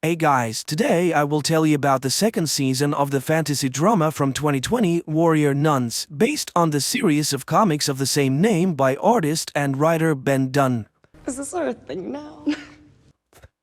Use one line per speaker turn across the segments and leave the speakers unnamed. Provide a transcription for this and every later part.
Hey guys, today I will tell you about the second season of the fantasy drama from 2020, Warrior Nuns, based on the series of comics of the same name by artist and writer Ben Dunn.
Is this our thing now?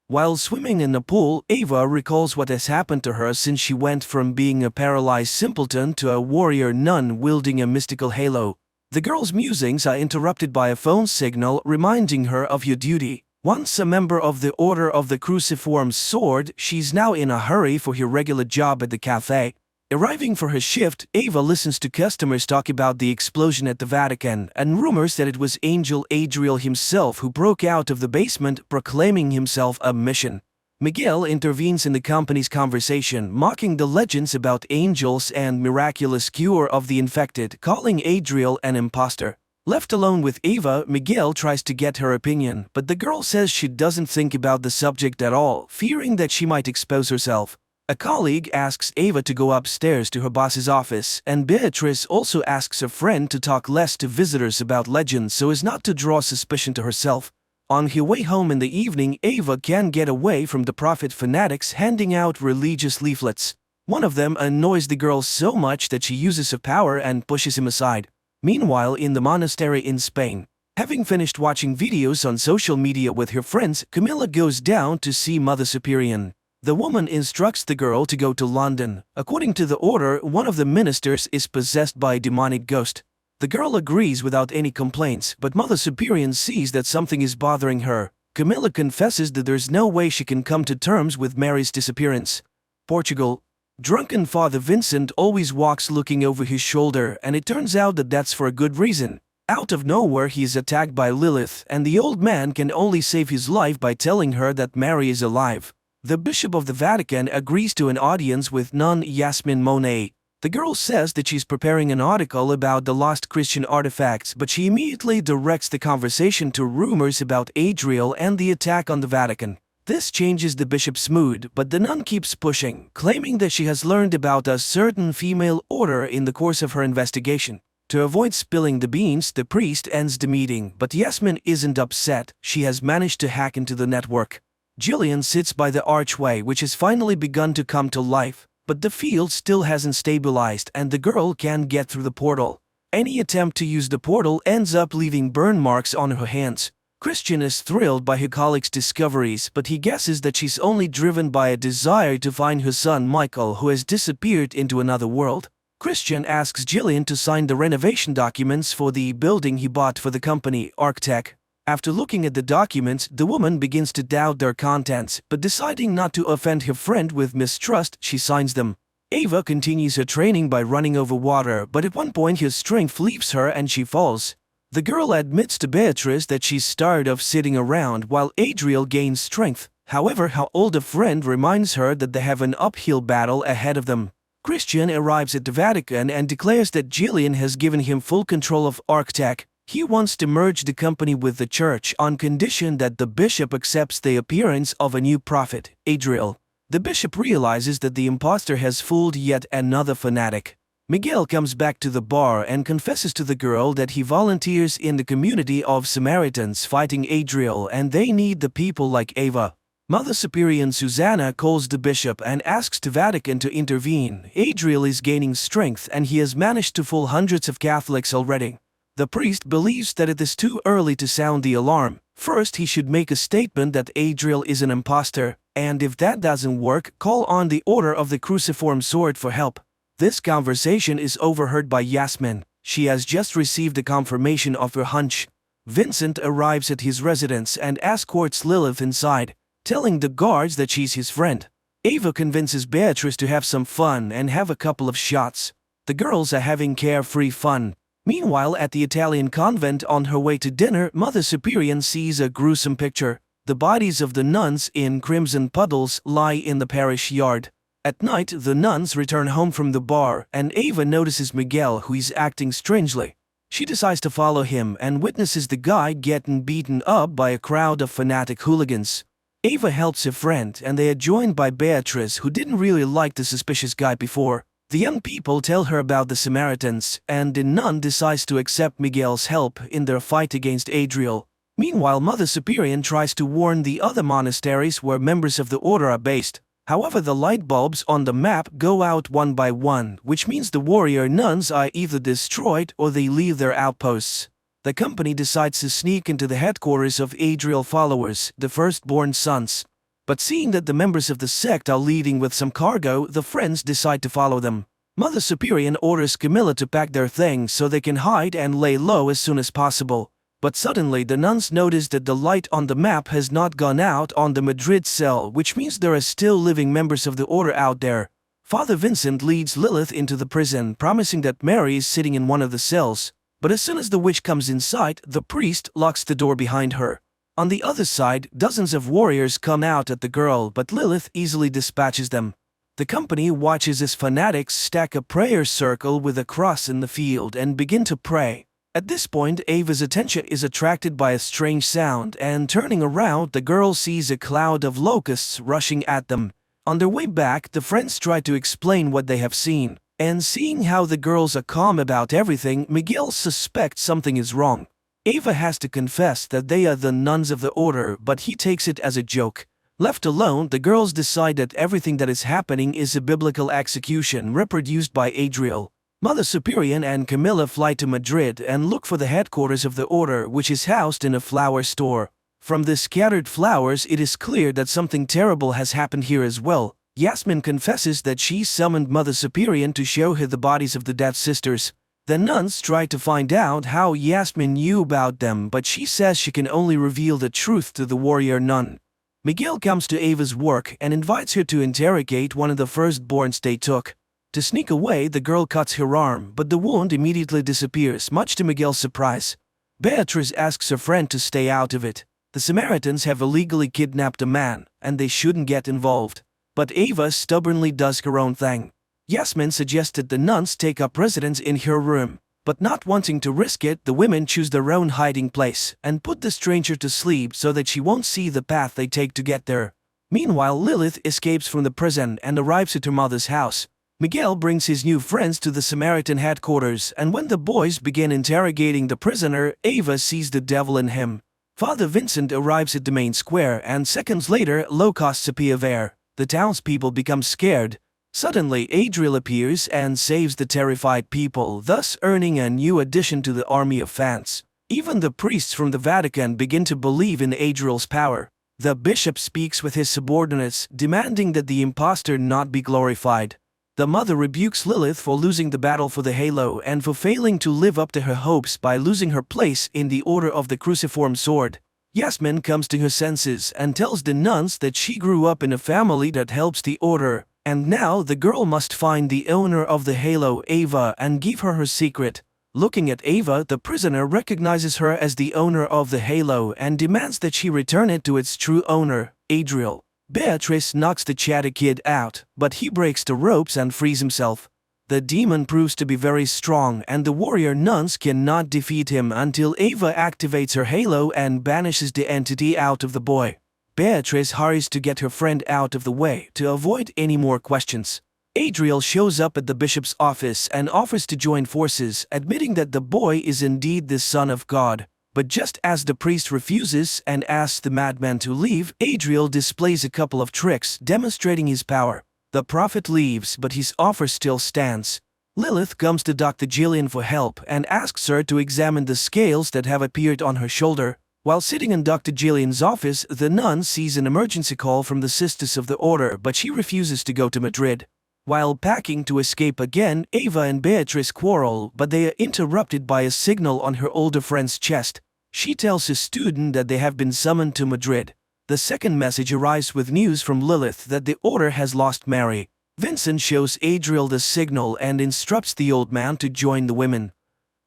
While swimming in the pool, Ava recalls what has happened to her since she went from being a paralyzed simpleton to a warrior nun wielding a mystical halo. The girl's musings are interrupted by a phone signal reminding her of your duty. Once a member of the Order of the Cruciform Sword, she's now in a hurry for her regular job at the cafe. Arriving for her shift, Ava listens to customers talk about the explosion at the Vatican and rumors that it was Angel Adriel himself who broke out of the basement, proclaiming himself a mission. Miguel intervenes in the company's conversation, mocking the legends about angels and miraculous cure of the infected, calling Adriel an imposter. Left alone with Ava, Miguel tries to get her opinion, but the girl says she doesn't think about the subject at all, fearing that she might expose herself. A colleague asks Ava to go upstairs to her boss's office, and Beatrice also asks her friend to talk less to visitors about legends so as not to draw suspicion to herself. On her way home in the evening, Ava can't get away from the prophet fanatics handing out religious leaflets. One of them annoys the girl so much that she uses her power and pushes him aside. Meanwhile, in the monastery in Spain, having finished watching videos on social media with her friends, Camilla goes down to see Mother Superior. The woman instructs the girl to go to London. According to the order, one of the ministers is possessed by a demonic ghost. The girl agrees without any complaints, but Mother Superior sees that something is bothering her. Camilla confesses that there's no way she can come to terms with Mary's disappearance. Portugal. Drunken Father Vincent always walks looking over his shoulder, and it turns out that that's for a good reason. Out of nowhere, he is attacked by Lilith, and the old man can only save his life by telling her that Mary is alive. The Bishop of the Vatican agrees to an audience with Nun Yasmin Monet. The girl says that she's preparing an article about the lost Christian artifacts, but she immediately directs the conversation to rumors about Adriel and the attack on the Vatican. This changes the bishop's mood, but the nun keeps pushing, claiming that she has learned about a certain female order in the course of her investigation. To avoid spilling the beans, the priest ends the meeting, but Yasmin isn't upset. She has managed to hack into the network. Jillian sits by the archway, which has finally begun to come to life, but the field still hasn't stabilized and the girl can't get through the portal. Any attempt to use the portal ends up leaving burn marks on her hands. Christian is thrilled by her colleague's discoveries, but he guesses that she's only driven by a desire to find her son Michael, who has disappeared into another world. Christian asks Jillian to sign the renovation documents for the building he bought for the company, Arctech. After looking at the documents, the woman begins to doubt their contents, but deciding not to offend her friend with mistrust, she signs them. Ava continues her training by running over water, but at one point her strength leaves her and she falls. The girl admits to Beatrice that she's tired of sitting around while Adriel gains strength. However, her older friend reminds her that they have an uphill battle ahead of them. Christian arrives at the Vatican and declares that Jillian has given him full control of Arctech. He wants to merge the company with the church on condition that the bishop accepts the appearance of a new prophet, Adriel. The bishop realizes that the impostor has fooled yet another fanatic. Miguel comes back to the bar and confesses to the girl that he volunteers in the community of Samaritans fighting Adriel and they need the people like Ava. Mother Superior Susanna calls the bishop and asks the Vatican to intervene. Adriel is gaining strength and he has managed to fool hundreds of Catholics already. The priest believes that it is too early to sound the alarm. First, he should make a statement that Adriel is an impostor, and if that doesn't work, call on the Order of the Cruciform Sword for help. This conversation is overheard by Yasmin. She has just received a confirmation of her hunch. Vincent arrives at his residence and escorts Lilith inside, telling the guards that she's his friend. Ava convinces Beatrice to have some fun and have a couple of shots. The girls are having carefree fun. Meanwhile, at the Italian convent on her way to dinner, Mother Superior sees a gruesome picture. The bodies of the nuns in crimson puddles lie in the parish yard. At night, the nuns return home from the bar, and Ava notices Miguel, who is acting strangely. She decides to follow him and witnesses the guy getting beaten up by a crowd of fanatic hooligans. Ava helps her friend, and they are joined by Beatrice, who didn't really like the suspicious guy before. The young people tell her about the Samaritans, and the nun decides to accept Miguel's help in their fight against Adriel. Meanwhile, Mother Superior tries to warn the other monasteries where members of the order are based. However, the light bulbs on the map go out one by one, which means the warrior nuns are either destroyed or they leave their outposts. The company decides to sneak into the headquarters of Adriel followers, the firstborn sons. But seeing that the members of the sect are leaving with some cargo, the friends decide to follow them. Mother Superior orders Camilla to pack their things so they can hide and lay low as soon as possible. But suddenly the nuns notice that the light on the map has not gone out on the Madrid cell, which means there are still living members of the order out there. Father Vincent leads Lilith into the prison, promising that Mary is sitting in one of the cells. But as soon as the witch comes in sight, the priest locks the door behind her. On the other side, dozens of warriors come out at the girl, but Lilith easily dispatches them. The company watches as fanatics stack a prayer circle with a cross in the field and begin to pray. At this point, Ava's attention is attracted by a strange sound, and turning around, the girl sees a cloud of locusts rushing at them. On their way back, the friends try to explain what they have seen, and seeing how the girls are calm about everything, Miguel suspects something is wrong. Ava has to confess that they are the nuns of the order, but he takes it as a joke. Left alone, the girls decide that everything that is happening is a biblical execution reproduced by Adriel. Mother Superior and Camilla fly to Madrid and look for the headquarters of the order, which is housed in a flower store. From the scattered flowers, it is clear that something terrible has happened here as well. Yasmin confesses that she summoned Mother Superior to show her the bodies of the dead sisters. The nuns try to find out how Yasmin knew about them, but she says she can only reveal the truth to the warrior nun. Miguel comes to Ava's work and invites her to interrogate one of the firstborns they took. To sneak away, the girl cuts her arm, but the wound immediately disappears, much to Miguel's surprise. Beatrice asks her friend to stay out of it. The Samaritans have illegally kidnapped a man, and they shouldn't get involved. But Ava stubbornly does her own thing. Yasmin suggested the nuns take up residence in her room, but not wanting to risk it, the women choose their own hiding place and put the stranger to sleep so that she won't see the path they take to get there. Meanwhile, Lilith escapes from the prison and arrives at her mother's house. Miguel brings his new friends to the Samaritan headquarters, and when the boys begin interrogating the prisoner, Ava sees the devil in him. Father Vincent arrives at the main square, and seconds later, locusts appear there. The townspeople become scared. Suddenly, Adriel appears and saves the terrified people, thus earning a new addition to the army of fans. Even the priests from the Vatican begin to believe in Adriel's power. The bishop speaks with his subordinates, demanding that the impostor not be glorified. The mother rebukes Lilith for losing the battle for the halo and for failing to live up to her hopes by losing her place in the Order of the Cruciform Sword. Yasmin comes to her senses and tells the nuns that she grew up in a family that helps the order, and now the girl must find the owner of the halo, Ava, and give her her secret. Looking at Ava, the prisoner recognizes her as the owner of the halo and demands that she return it to its true owner, Adriel. Beatrice knocks the chatty kid out, but he breaks the ropes and frees himself. The demon proves to be very strong, and the warrior nuns cannot defeat him until Ava activates her halo and banishes the entity out of the boy. Beatrice hurries to get her friend out of the way to avoid any more questions. Adriel shows up at the bishop's office and offers to join forces, admitting that the boy is indeed the son of God. But just as the priest refuses and asks the madman to leave, Adriel displays a couple of tricks demonstrating his power. The prophet leaves, but his offer still stands. Lilith comes to Dr. Jillian for help and asks her to examine the scales that have appeared on her shoulder. While sitting in Dr. Jillian's office, the nun sees an emergency call from the Sisters of the Order, but she refuses to go to Madrid. While packing to escape again, Ava and Beatrice quarrel, but they are interrupted by a signal on her older friend's chest. She tells a student that they have been summoned to Madrid. The second message arrives with news from Lilith that the order has lost Mary. Vincent shows Adriel the signal and instructs the old man to join the women.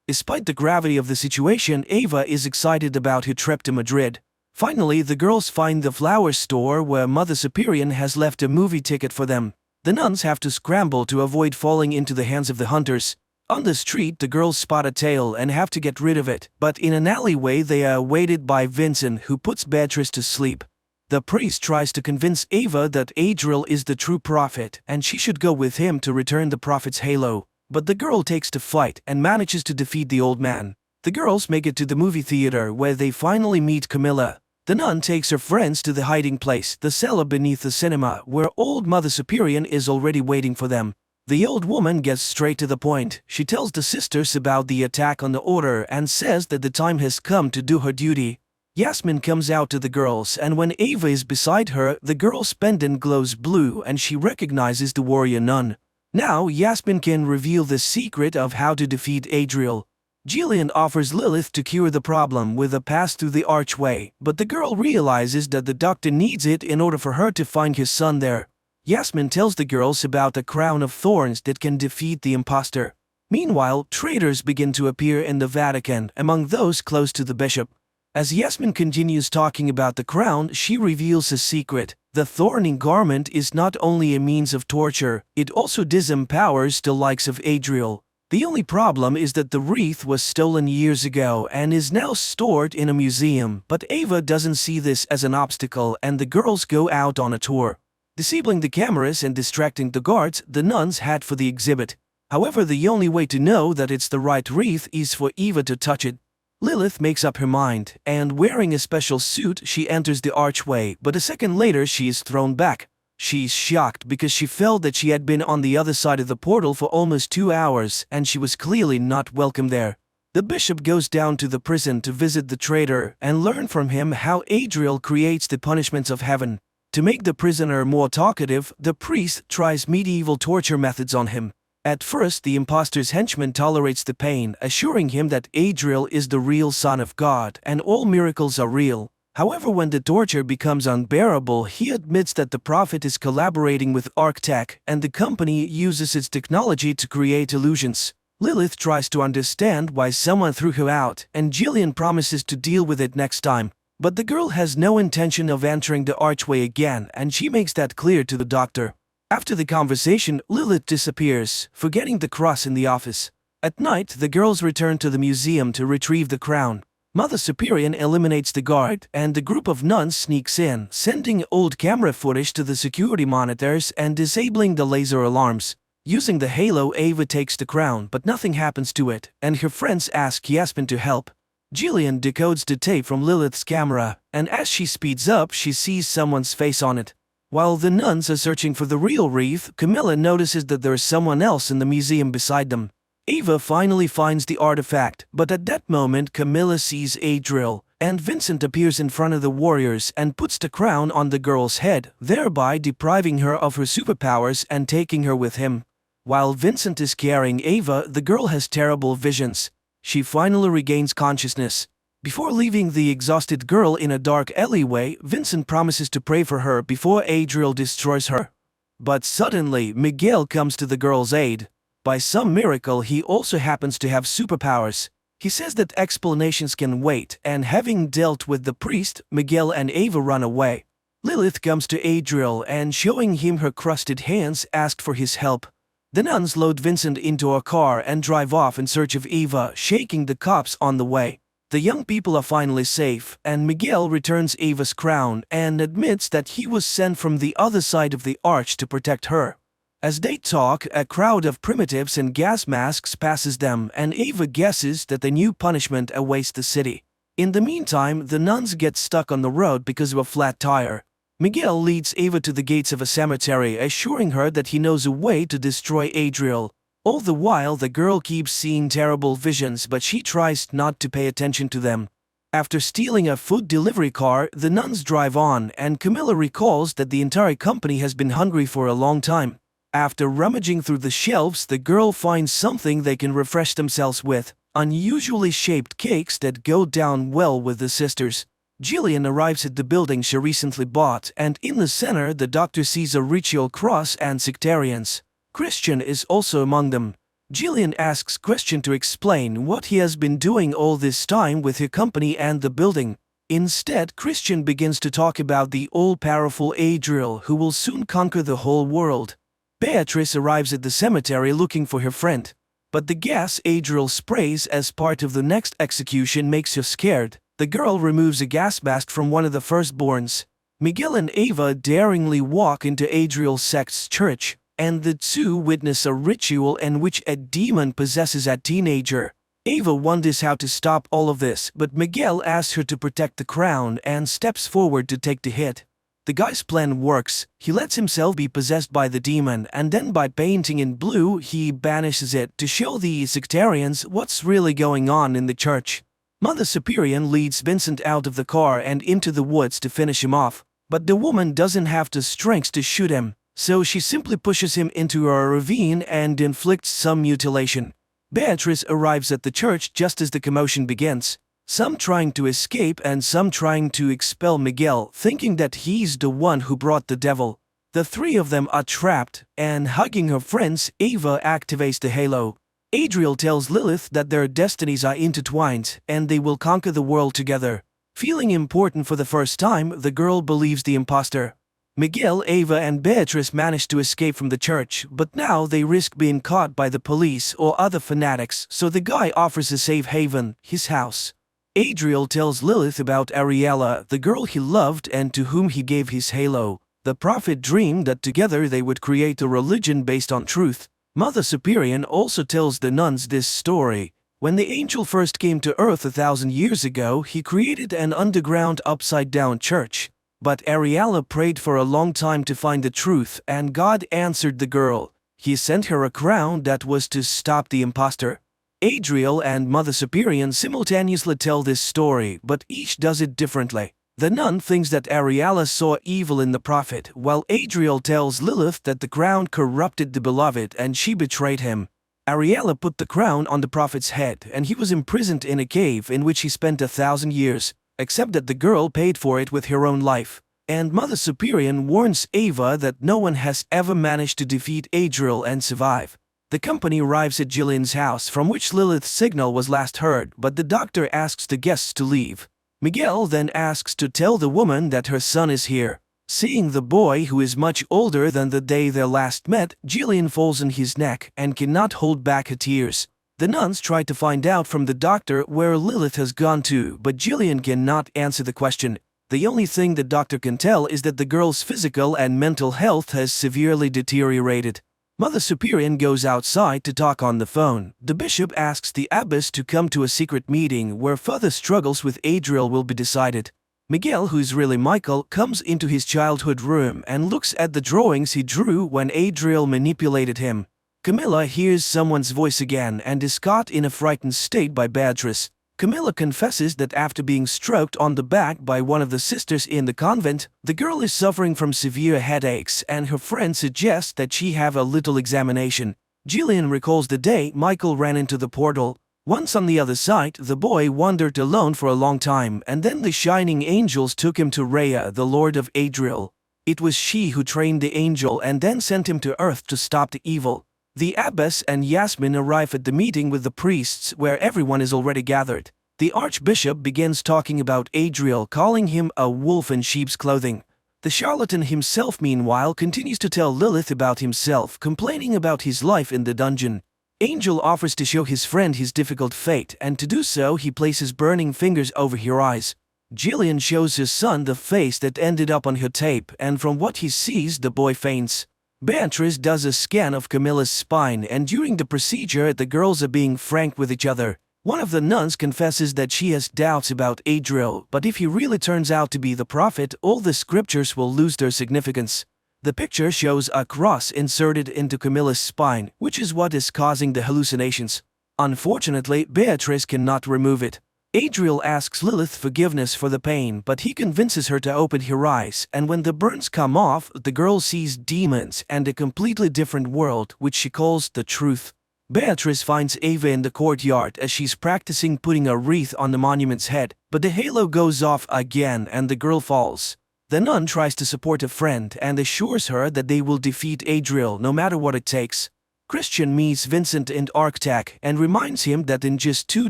Despite the gravity of the situation, Ava is excited about her trip to Madrid. Finally, the girls find the flower store where Mother Superior has left a movie ticket for them. The nuns have to scramble to avoid falling into the hands of the hunters. On the street, the girls spot a tail and have to get rid of it, but in an alleyway they are awaited by Vincent, who puts Beatrice to sleep. The priest tries to convince Ava that Adriel is the true prophet and she should go with him to return the prophet's halo, but the girl takes to fight and manages to defeat the old man. The girls make it to the movie theater where they finally meet Camilla. The nun takes her friends to the hiding place, the cellar beneath the cinema, where old Mother Superior is already waiting for them. The old woman gets straight to the point. She tells the sisters about the attack on the order and says that the time has come to do her duty. Yasmin comes out to the girls, and when Ava is beside her, the girl's pendant glows blue and she recognizes the warrior nun. Now Yasmin can reveal the secret of how to defeat Adriel. Jillian offers Lilith to cure the problem with a pass through the archway, but the girl realizes that the doctor needs it in order for her to find his son there. Yasmin tells the girls about the crown of thorns that can defeat the imposter. Meanwhile, traitors begin to appear in the Vatican, among those close to the bishop. As Yasmin continues talking about the crown, she reveals a secret. The thorny garment is not only a means of torture, it also disempowers the likes of Adriel. The only problem is that the wreath was stolen years ago and is now stored in a museum, but Ava doesn't see this as an obstacle and the girls go out on a tour. Disabling the cameras and distracting the guards, the nuns head for the exhibit. However, the only way to know that it's the right wreath is for Eva to touch it. Lilith makes up her mind, and wearing a special suit she enters the archway, but a second later she is thrown back. She's shocked because she felt that she had been on the other side of the portal for almost 2 hours and she was clearly not welcome there. The bishop goes down to the prison to visit the traitor and learn from him how Adriel creates the punishments of heaven. To make the prisoner more talkative, the priest tries medieval torture methods on him. At first, the impostor's henchman tolerates the pain, assuring him that Adriel is the real son of God and all miracles are real. However, when the torture becomes unbearable, he admits that the prophet is collaborating with Arctech and the company uses its technology to create illusions. Lilith tries to understand why someone threw her out, and Jillian promises to deal with it next time. But the girl has no intention of entering the archway again, and she makes that clear to the doctor. After the conversation, Lilith disappears, forgetting the cross in the office. At night, the girls return to the museum to retrieve the crown. Mother Superior eliminates the guard, and the group of nuns sneaks in, sending old camera footage to the security monitors and disabling the laser alarms. Using the halo, Ava takes the crown, but nothing happens to it, and her friends ask Yasmin to help. Jillian decodes the tape from Lilith's camera, and as she speeds up, she sees someone's face on it. While the nuns are searching for the real wreath, Camilla notices that there is someone else in the museum beside them. Ava finally finds the artifact, but at that moment Camilla sees Adriel, and Vincent appears in front of the warriors and puts the crown on the girl's head, thereby depriving her of her superpowers and taking her with him. While Vincent is carrying Ava, the girl has terrible visions. She finally regains consciousness. Before leaving the exhausted girl in a dark alleyway, Vincent promises to pray for her before Adriel destroys her. But suddenly, Miguel comes to the girl's aid. By some miracle, he also happens to have superpowers. He says that explanations can wait, and having dealt with the priest, Miguel and Ava run away. Lilith comes to Adriel and, showing him her crusted hands, asks for his help. The nuns load Vincent into a car and drive off in search of Eva, shaking the cops on the way. The young people are finally safe, and Miguel returns Ava's crown and admits that he was sent from the other side of the arch to protect her. As they talk, a crowd of primitives in gas masks passes them, and Ava guesses that a new punishment awaits the city. In the meantime, the nuns get stuck on the road because of a flat tire. Miguel leads Ava to the gates of a cemetery, assuring her that he knows a way to destroy Adriel. All the while, the girl keeps seeing terrible visions, but she tries not to pay attention to them. After stealing a food delivery car, the nuns drive on, and Camilla recalls that the entire company has been hungry for a long time. After rummaging through the shelves, the girl finds something they can refresh themselves with: unusually shaped cakes that go down well with the sisters. Jillian arrives at the building she recently bought, and in the center the doctor sees a ritual cross and sectarians. Christian is also among them. Jillian asks Christian to explain what he has been doing all this time with her company and the building. Instead, Christian begins to talk about the all-powerful Adriel who will soon conquer the whole world. Beatrice arrives at the cemetery looking for her friend, but the gas Adriel sprays as part of the next execution makes her scared. The girl removes a gas mask from one of the firstborns. Miguel and Ava daringly walk into Adriel's sect's church, and the two witness a ritual in which a demon possesses a teenager. Ava wonders how to stop all of this, but Miguel asks her to protect the crown and steps forward to take the hit. The guy's plan works. He lets himself be possessed by the demon, and then by painting in blue, he banishes it to show the sectarians what's really going on in the church. Mother Superior leads Vincent out of the car and into the woods to finish him off, but the woman doesn't have the strength to shoot him, so she simply pushes him into a ravine and inflicts some mutilation. Beatrice arrives at the church just as the commotion begins, some trying to escape and some trying to expel Miguel, thinking that he's the one who brought the devil. The three of them are trapped, and hugging her friends, Ava activates the halo. Adriel tells Lilith that their destinies are intertwined, and they will conquer the world together. Feeling important for the first time, the girl believes the imposter. Miguel, Ava, and Beatrice manage to escape from the church, but now they risk being caught by the police or other fanatics, so the guy offers a safe haven, his house. Adriel tells Lilith about Ariella, the girl he loved and to whom he gave his halo. The prophet dreamed that together they would create a religion based on truth. Mother Superior also tells the nuns this story. When the angel first came to Earth 1,000 years ago, he created an underground upside-down church. But Ariella prayed for a long time to find the truth, and God answered the girl. He sent her a crown that was to stop the imposter. Adriel and Mother Superior simultaneously tell this story, but each does it differently. The nun thinks that Ariella saw evil in the prophet, while Adriel tells Lilith that the crown corrupted the beloved and she betrayed him. Ariella put the crown on the prophet's head, and he was imprisoned in a cave in which he spent 1,000 years. Except that the girl paid for it with her own life. And Mother Superior warns Ava that no one has ever managed to defeat Adriel and survive. The company arrives at Jillian's house, from which Lilith's signal was last heard, but the doctor asks the guests to leave. Miguel then asks to tell the woman that her son is here. Seeing the boy, who is much older than the day they last met, Jillian falls on his neck and cannot hold back her tears. The nuns try to find out from the doctor where Lilith has gone to, but Jillian cannot answer the question. The only thing the doctor can tell is that the girl's physical and mental health has severely deteriorated. Mother Superior goes outside to talk on the phone. The bishop asks the abbess to come to a secret meeting where further struggles with Adriel will be decided. Miguel, who is really Michael, comes into his childhood room and looks at the drawings he drew when Adriel manipulated him. Camilla hears someone's voice again and is caught in a frightened state by Beatrice. Camilla confesses that after being stroked on the back by one of the sisters in the convent, the girl is suffering from severe headaches, and her friend suggests that she have a little examination. Jillian recalls the day Michael ran into the portal. Once on the other side, the boy wandered alone for a long time, and then the shining angels took him to Rhea, the lord of Adriel. It was she who trained the angel and then sent him to Earth to stop the evil. The abbess and Yasmin arrive at the meeting with the priests, where everyone is already gathered. The archbishop begins talking about Adriel, calling him a wolf in sheep's clothing. The charlatan himself, meanwhile, continues to tell Lilith about himself, complaining about his life in the dungeon. Angel offers to show his friend his difficult fate, and to do so he places burning fingers over her eyes. Jillian shows her son the face that ended up on her tape, and from what he sees, the boy faints. Beatrice does a scan of Camilla's spine, and during the procedure the girls are being frank with each other. One of the nuns confesses that she has doubts about Adriel, but if he really turns out to be the prophet, all the scriptures will lose their significance. The picture shows a cross inserted into Camilla's spine, which is what is causing the hallucinations. Unfortunately, Beatrice cannot remove it. Adriel asks Lilith forgiveness for the pain, but he convinces her to open her eyes, and when the burns come off, the girl sees demons and a completely different world, which she calls the truth. Beatrice finds Ava in the courtyard as she's practicing putting a wreath on the monument's head, but the halo goes off again and the girl falls. The nun tries to support a friend and assures her that they will defeat Adriel no matter what it takes. Christian meets Vincent in Arctac and reminds him that in just 2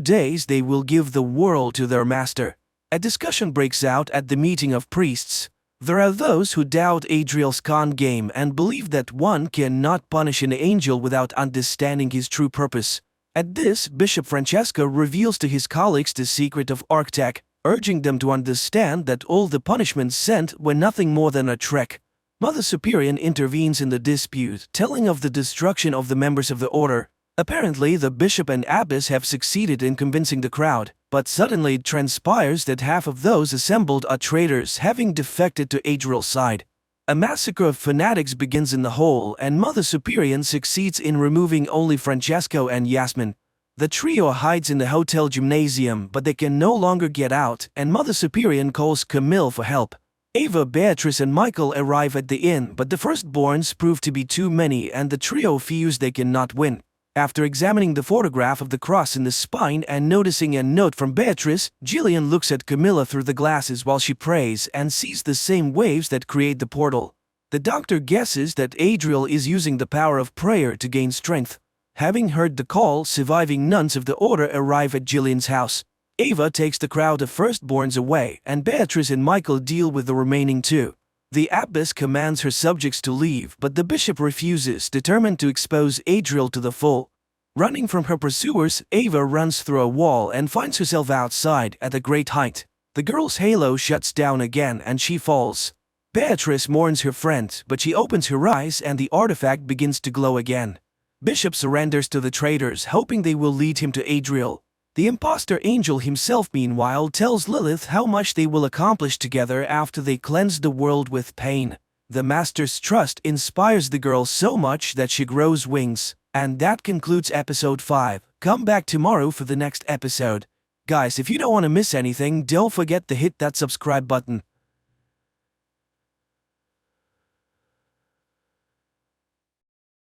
days they will give the world to their master. A discussion breaks out at the meeting of priests. There are those who doubt Adriel's con game and believe that one cannot punish an angel without understanding his true purpose. At this, Bishop Francesco reveals to his colleagues the secret of Arctac, urging them to understand that all the punishments sent were nothing more than a trick. Mother Superior intervenes in the dispute, telling of the destruction of the members of the order. Apparently, the bishop and abbess have succeeded in convincing the crowd, but suddenly it transpires that half of those assembled are traitors, having defected to Adriel's side. A massacre of fanatics begins in the hall, and Mother Superior succeeds in removing only Francesco and Yasmin. The trio hides in the hotel gymnasium, but they can no longer get out, and Mother Superior calls Camille for help. Ava, Beatrice, and Michael arrive at the inn, but the firstborns prove to be too many, and the trio fears they cannot win. After examining the photograph of the cross in the spine and noticing a note from Beatrice, Jillian looks at Camilla through the glasses while she prays and sees the same waves that create the portal. The doctor guesses that Adriel is using the power of prayer to gain strength. Having heard the call, surviving nuns of the order arrive at Jillian's house. Ava takes the crowd of firstborns away, and Beatrice and Michael deal with the remaining two. The abbess commands her subjects to leave, but the bishop refuses, determined to expose Adriel to the full. Running from her pursuers, Ava runs through a wall and finds herself outside at a great height. The girl's halo shuts down again and she falls. Beatrice mourns her friend, but she opens her eyes and the artifact begins to glow again. Bishop surrenders to the traitors, hoping they will lead him to Adriel. The imposter angel himself, meanwhile, tells Lilith how much they will accomplish together after they cleanse the world with pain. The master's trust inspires the girl so much that she grows wings. And that concludes episode 5. Come back tomorrow for the next episode. Guys, if you don't want to miss anything, don't forget to hit that subscribe button.